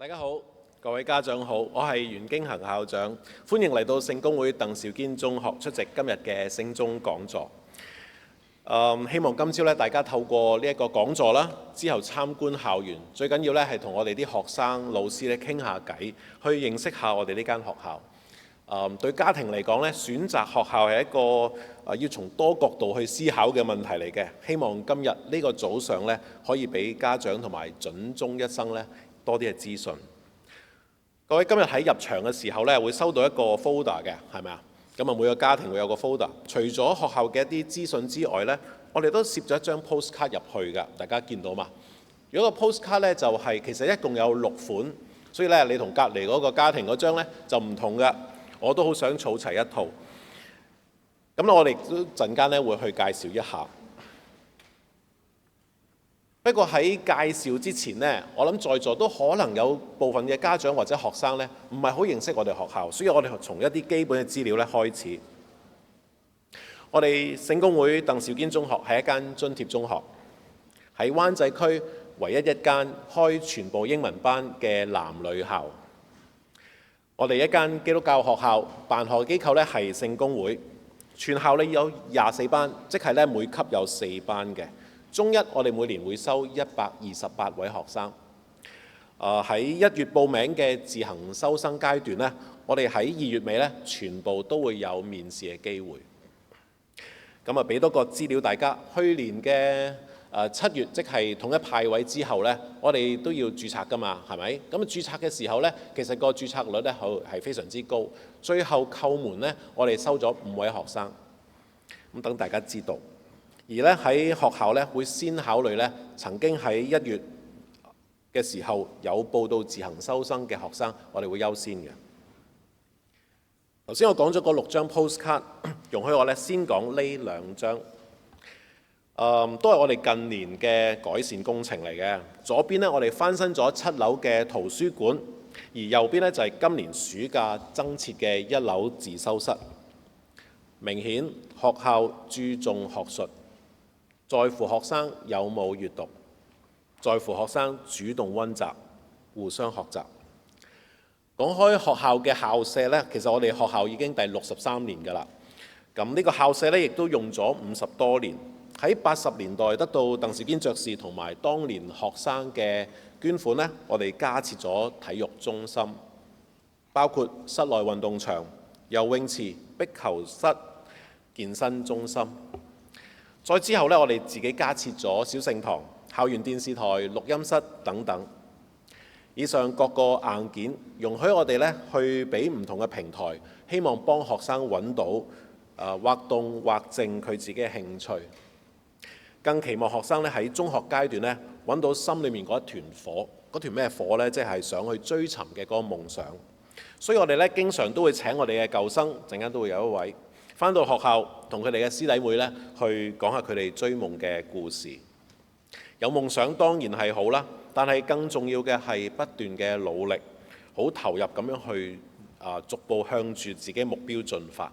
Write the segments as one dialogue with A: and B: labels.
A: 大家好，各位家長好，我係袁經恒校長，歡迎嚟到聖公會鄧肇堅中學出席今日嘅聖宗講座。希望今朝咧大家透過呢一個講座啦，之後參觀校園，最緊要咧係同我哋啲學生、老師咧傾下偈，去認識下我哋呢間學校。對家庭嚟講咧，選擇學校係一個要從多角度去思考嘅問題嚟嘅。希望今日呢個早上咧，可以俾家長同埋準中一生咧多啲嘅資訊。各位今日喺入場嘅時候咧，會收到一個 folder 嘅，係咪啊？咁啊，每個家庭會有個 folder。除咗學校嘅一啲資訊之外咧，我哋都攝咗一張 postcard 入去㗎。大家見到嘛？如果個 postcard 咧就係其實一共有6款，所以咧你同隔離嗰個家庭嗰張咧就唔同㗎。我都好想儲齊一套。咁我哋都陣間咧會去介紹一下。不過喺介紹之前呢，我諗在座都可能有部分嘅家長或者學生呢，唔係好認識我哋學校，所以我哋從一啲基本嘅資料咧開始。我哋聖公會鄧肇堅中學係一間津貼中學，喺灣仔區唯一一間開全部英文班嘅男女校。我哋一間基督教學校，辦學機構咧係聖公會，全校咧有24班，即係咧每級有4班嘅。中一我哋每年會收128位學生。喺1月報名嘅自行收生階段咧，我哋喺2月尾咧全部都會有面試嘅機會。咁啊，俾多個資料大家，去年嘅7月，即係統一派位之後呢，我哋都要註冊㗎嘛，係咪？咁註冊嘅時候呢，其實個註冊率呢係非常之高。最後叩門呢，我哋收咗5位學生。咁等大家知道。而呢喺學校呢，會先考慮呢曾經喺1月嘅時候有報到自行收生嘅學生，我哋會優先嘅。頭先我講咗嗰6張 postcard， 容許我呢先講呢2張。都係我哋近年嘅改善工程嚟嘅。左邊呢，我哋翻新咗7樓嘅圖書館，而右邊呢，就係今年暑假增設嘅1樓自修室。明顯學校注重學術，在乎學生有冇閱讀，在乎學生主動溫習，互相學習。講開學校嘅校舍呢，其實我哋學校已經第63年㗎啦。咁呢個校舍呢，亦都用咗50多年。喺80年代得到鄧肇堅爵士同埋當年學生嘅捐款呢，我哋加設咗體育中心，包括室內運動場、游泳池、壁球室、健身中心。再之後呢，我哋自己加設咗小聖堂、校園電視台、錄音室等等。以上各個硬件容許我哋呢去俾唔同嘅平台，希望幫學生揾到畫動畫靜佢自己嘅興趣。更期望學生咧喺中學階段咧揾到心裏面嗰一團火，嗰團咩火呢？即係想去追尋嘅嗰個夢想。所以我哋咧經常都會請我哋嘅舊生，陣間都會有一位返到學校同佢哋嘅師弟妹咧去講下佢哋追夢嘅故事。有夢想當然係好啦，但係更重要嘅係不斷嘅努力，好投入咁樣去逐步向住自己目標進發。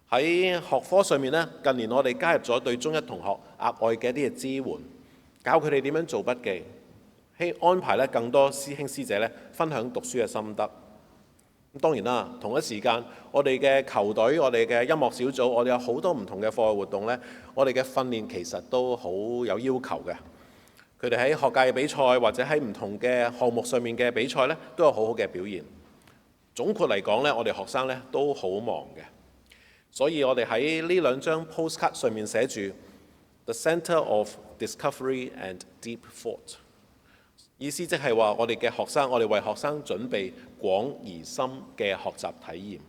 A: 喺學科上面呢，近年我哋加入咗對中一同學額外嘅一啲嘅支援，教佢哋點樣做筆記，安排咧更多師兄師姐咧分享讀書嘅心得。咁當然啦，同一時間我哋嘅球隊、我哋嘅音樂小組，我哋有好多唔同嘅課外活動呢，我哋嘅訓練其實都好有要求嘅。佢哋喺學界嘅比賽或者喺唔同嘅項目上面嘅比賽呢，都有好好嘅表現。總括嚟講呢，我哋學生呢都好忙嘅。所以我哋喺呢2張 postcard 上面寫住 The Centre of Discovery and Deep Thought， 意思即係話我哋嘅學生，我哋為學生準備廣而深嘅學習體驗。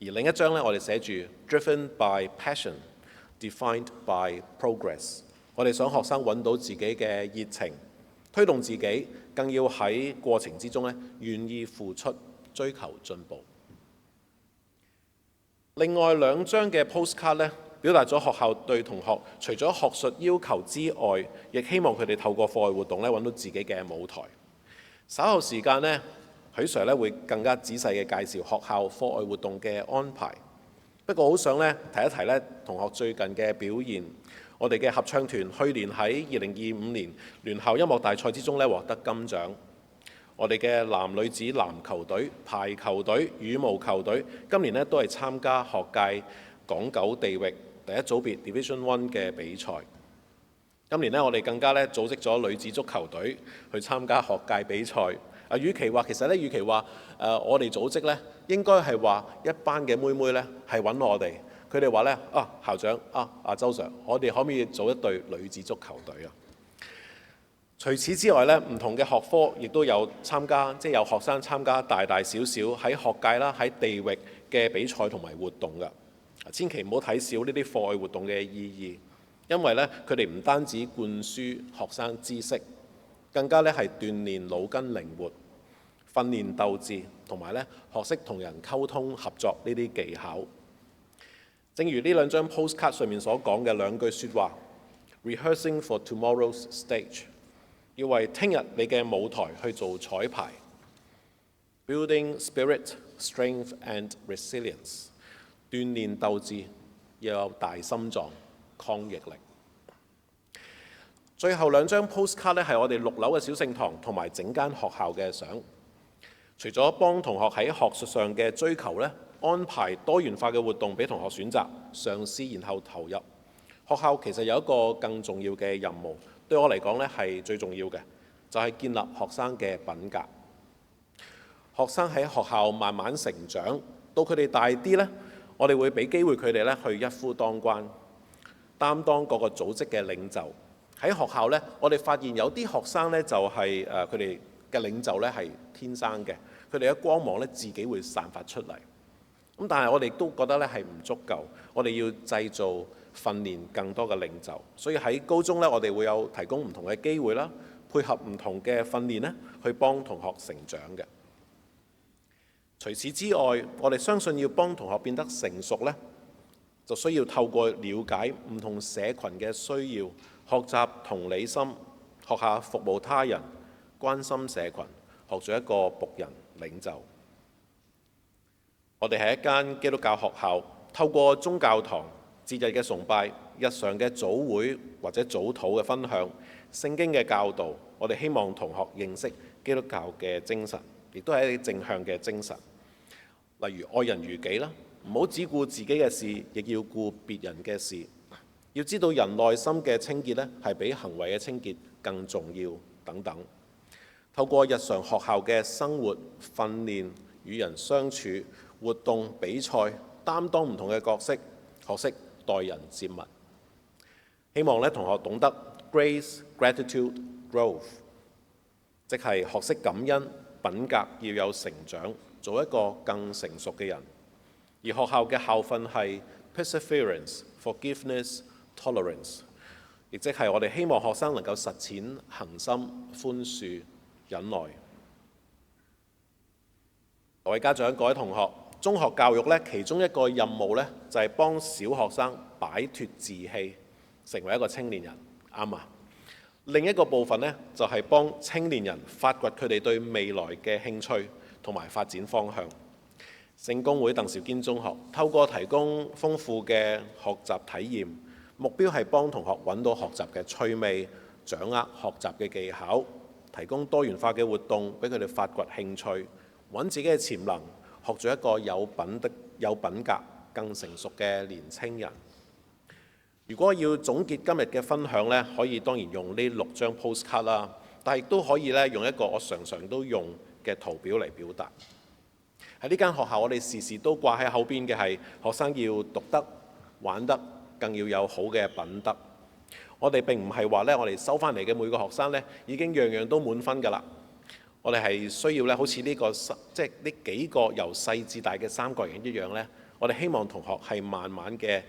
A: 而另一張呢，我哋寫住 Driven by Passion, Defined by Progress， 我哋想學生揾到自己嘅熱情，推動自己，更要喺過程之中呢願意付出，追求進步。另外2張嘅 postcard 咧，表達咗學校對同學除咗學術要求之外，亦希望佢哋透過課外活動咧揾到自己嘅舞台。稍後時間呢，許 Sir 咧會更加仔細嘅介紹學校課外活動嘅安排。不過好想咧提一提咧同學最近嘅表現。我哋嘅合唱團去年喺2025年聯校音樂大賽之中咧獲得金獎。我哋嘅男女子籃球隊、排球隊、羽毛球隊，今年呢都係參加學界港九地域第一組別 Division One 嘅比賽。今年呢，我哋更加咧組織咗女子足球隊去參加學界比賽。與其話我哋組織咧，應該係話一班嘅妹妹咧係揾我哋，佢哋話咧校長周 Sir， 我哋可唔可以組一隊女子足球隊啊？除此之外咧，唔同嘅學科亦都有參加，即係有學生參加大大小小喺學界啦、喺地域嘅比賽同埋活動㗎。千祈唔好睇少呢啲課外活動嘅意義，因為咧佢哋唔單止灌輸學生知識，更加咧係鍛鍊腦筋靈活、訓練鬥志，同埋咧學識同人溝通合作呢啲技巧。正如呢兩張 postcard 上面所講嘅兩句説話 ：Rehearsing for tomorrow's stage。要為聽日你嘅舞台去做彩排 ，building spirit, strength and resilience， 鍛鍊鬥志，要有大心臟、抗逆力。最後兩張 postcard 咧係我哋6樓嘅小聖堂同埋整間學校嘅相。除咗幫同學喺學術上嘅追求咧，安排多元化嘅活動俾同學選擇、嘗試，然後投入。學校其實有一個更重要嘅任務。對我嚟講咧係最重要嘅，就係建立學生嘅品格。學生喺學校慢慢成長，到佢哋大啲咧，我哋會俾機會佢哋咧去一夫當關，擔當嗰個組織嘅領袖。喺學校咧，我哋發現有啲學生咧就係佢哋嘅領袖咧係天生嘅，佢哋嘅光芒咧自己會散發出嚟。咁但係我哋都覺得咧係唔足夠，我哋要製造訓練更多嘅領袖，所以喺高中咧，我哋會有提供唔同嘅機會啦，配合唔同嘅訓練咧，去幫同學成長嘅。除此之外，我哋相信要幫同學變得成熟咧，就需要透過了解唔同社群嘅需要，學習同理心，學下服務他人，關心社群，學做一個僕人領袖。我哋係一間基督教學校，透過宗教堂、節日嘅崇拜、日常嘅組會或者早禱嘅分享、聖經嘅教導，我哋希望同學認識基督教嘅精神，亦都係一啲正向嘅精神。例如愛人如己啦，唔好只顧自己嘅事，亦要顧別人嘅事。要知道人內心嘅清潔咧，係比行為嘅清潔更重要等等。透過日常學校嘅生活訓練、與人相處、活動、比賽，擔當唔同嘅角色，學識待人接物。希望咧同學懂得 grace, gratitude, growth， 即係學識感恩，品格要有成長，做一個更成熟嘅人。而學校嘅校訓係 perseverance, forgiveness, tolerance， 亦即係我哋希望學生能夠實踐恆心、寬恕、忍耐。各位家長、各位同學，中學教育咧，其中一個任務咧，就係幫小學生擺脱自棄，成為一個青年人，啱嘛？另一個部分咧，就係幫青年人發掘佢哋對未來嘅興趣同埋發展方向。聖公會鄧肇堅中學透過提供豐富嘅學習體驗，目標係幫同學揾到學習嘅趣味，掌握學習嘅技巧，提供多元化嘅活動俾佢哋發掘興趣，揾自己嘅潛能，學做一個有品格、更成熟嘅年青人。如果要總結今日嘅分享呢，可以當然用呢6張 postcard 啦，但係亦都可以咧用一個我常常都用嘅圖表嚟表達。喺呢間學校，我哋時時都掛喺後邊嘅係學生要讀得、玩得，更要有好嘅品德。我哋並唔係話咧，我哋收翻嚟嘅每個學生咧已經樣樣都滿分㗎啦。我哋係需要咧，好似呢個即係呢幾個由細至大嘅三角形一樣咧，我哋希望同學係慢慢嘅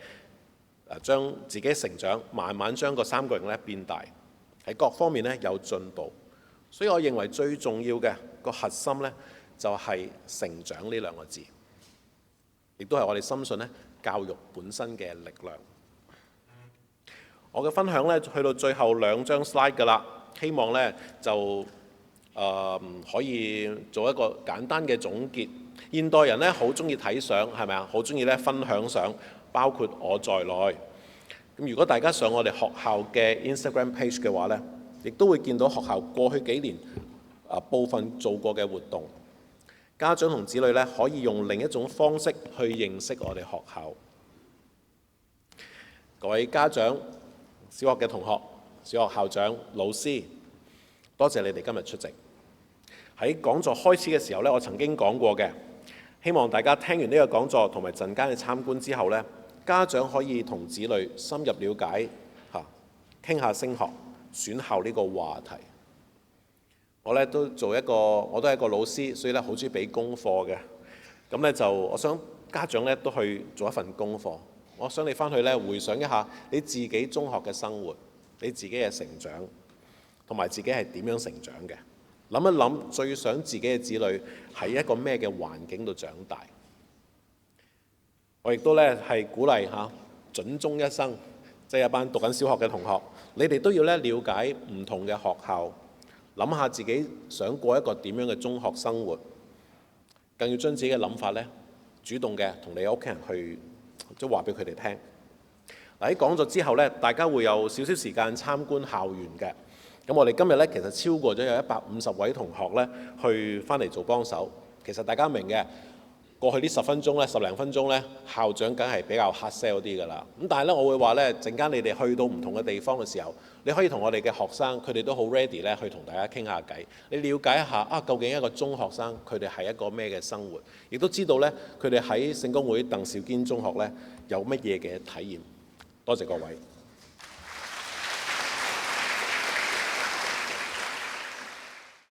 A: 將自己成長，慢慢將個三角形咧變大，喺各方面咧有進步。所以我認為最重要嘅個核心咧，就係成長呢兩個字，亦都係我哋深信咧教育本身嘅力量。我嘅分享咧去到最後2張 slide 㗎啦，希望咧就可以做一個簡單嘅總結。現代人咧好中意睇相，係咪啊？好中意咧分享相，包括我在內。咁如果大家上我哋學校嘅 Instagram page 嘅話咧，亦都會見到學校過去幾年部分做過嘅活動。家長同子女咧可以用另一種方式去認識我哋學校。各位家長、小學嘅同學、小學校長、老師，多謝你哋今日出席。喺講座開始嘅時候咧，我曾經講過嘅，希望大家聽完呢個講座同埋陣間嘅參觀之後咧，家長可以同子女深入了解傾下升學、選校呢個話題。我都係一個老師，所以咧好中意俾功課嘅。咁咧就我想家長咧都去做一份功課。我想你翻去咧回想一下你自己中學嘅生活，你自己嘅成長，同埋自己係點樣成長嘅。諗一諗最想自己嘅子女喺一個咩嘅環境度長大。我亦都咧係鼓勵準中一生，即係一班讀緊小學嘅同學，你哋都要咧了解唔同嘅學校。諗下自己想過一個點樣嘅中學生活，更要將自己嘅諗法咧主動嘅同你屋企人去即係話俾佢哋聽。喺講咗之後咧，大家會有少少時間參觀校園嘅。咁我哋今日咧其實超過咗有150位同學咧去翻嚟做幫手。其實大家明嘅，過去呢10分鐘咧、10零分鐘咧，校長梗係比較 hard sell 啲㗎啦。咁但係咧，我會話咧，陣間你哋去到唔同嘅地方嘅時候，你可以同我哋嘅學生，佢哋都好 ready 咧，去同大家傾下偈。你了解一下究竟一個中學生佢哋係一個咩嘅生活，亦都知道咧佢哋喺聖公會鄧肇堅中學咧有乜嘢嘅體驗。多謝各位。